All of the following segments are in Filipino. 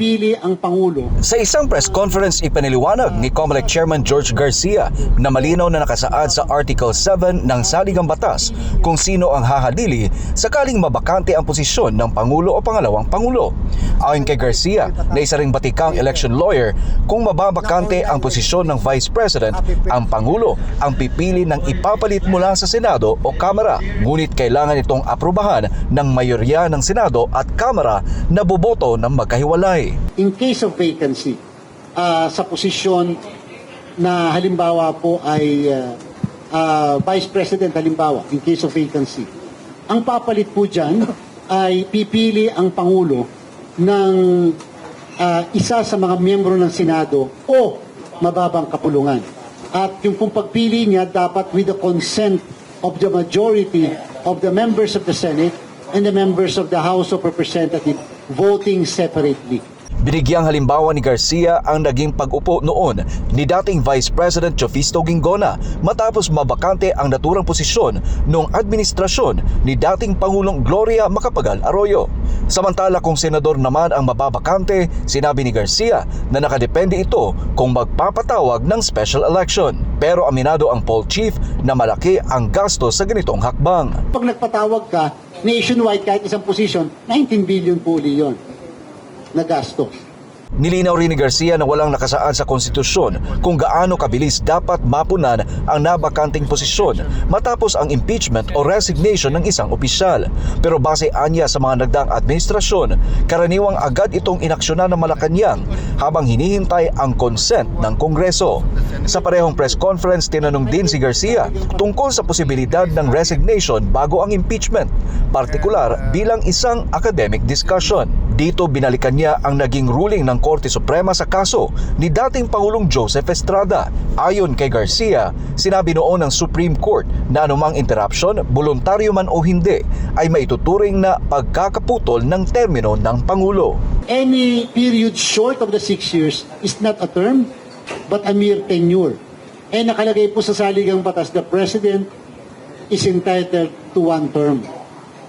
pipili ang Pangulo. Sa isang press conference, ipaniliwanag ni COMELEC Chairman George Garcia na malinaw na nakasaad sa Article 7 ng Saligang Batas kung sino ang hahadili sakaling mabakante ang posisyon ng Pangulo o pangalawang Pangulo. Ayon kay Garcia, na isa ring batikang election lawyer, kung mababakante ang posisyon ng Vice President, ang Pangulo ang pipili ng ipapalit mula sa Senado o Kamara. Ngunit kailangan itong aprubahan ng mayorya ng Senado at Kamara na boboto ng magkahiwalay. In case of vacancy, sa posisyon na halimbawa po ay Vice President halimbawa, in case of vacancy, ang papalit po dyan ay pipili ang Pangulo ng isa sa mga miyembro ng Senado o mababang kapulungan. At yung pong pagpili niya dapat with the consent of the majority of the members of the Senate and the members of the House of Representatives voting separately. Binigyang halimbawa ni Garcia ang naging pag-upo noon ni dating Vice President Jovisto Ginggona matapos mabakante ang naturang posisyon noong administrasyon ni dating Pangulong Gloria Macapagal Arroyo. Samantala kung senador naman ang mababakante, sinabi ni Garcia na nakadepende ito kung magpapatawag ng special election. Pero aminado ang poll chief na malaki ang gasto sa ganitong hakbang. Pag nagpatawag ka, nationwide kahit isang posisyon, 19 billion po yun na gasto. Nilinaw rin ni Garcia na walang nakasaad sa konstitusyon kung gaano kabilis dapat mapunan ang nabakanting posisyon matapos ang impeachment o resignation ng isang opisyal. Pero base anya sa mga nagdaang administrasyon, karaniwang agad itong inaksyonan ng Malacanang habang hinihintay ang consent ng Kongreso. Sa parehong press conference, tinanong din si Garcia tungkol sa posibilidad ng resignation bago ang impeachment, partikular bilang isang academic discussion. Dito binalikan niya ang naging ruling ng Korte Suprema sa kaso ni dating Pangulong Joseph Estrada. Ayon kay Garcia, sinabi noon ng Supreme Court na anumang interruption, voluntaryo man o hindi, ay maituturing na pagkakaputol ng termino ng Pangulo. Any period short of the 6 years is not a term but a mere tenure. Nakalagay po sa Saligang Batas, the President is entitled to 1 term.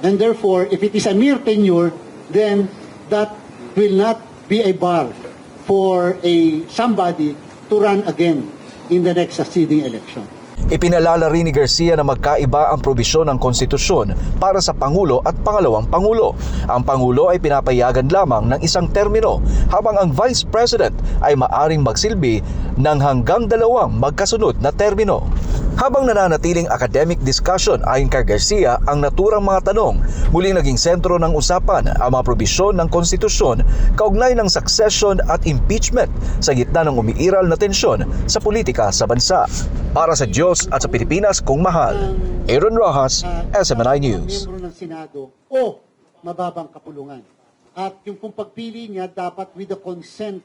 And therefore, if it is a mere tenure, then that will not be a bar for somebody to run again in the next succeeding election. Ipinalala rin ni Garcia na magkaiba ang probisyon ng konstitusyon para sa Pangulo at pangalawang Pangulo. Ang Pangulo ay pinapayagan lamang ng isang termino, habang ang Vice President ay maaring magsilbi ng hanggang 2 magkasunod na termino. Habang nananatiling academic discussion ayon kay Garcia ang naturang mga tanong, muling naging sentro ng usapan ang mga probisyon ng konstitusyon kaugnay ng succession at impeachment sa gitna ng umiiral na tensyon sa politika sa bansa. Para sa Diyos at sa Pilipinas kung mahal, Aaron Rojas, SMNI News. Miyembro ng Senado o mababang kapulungan. At yung pong pagpili niya dapat with the consent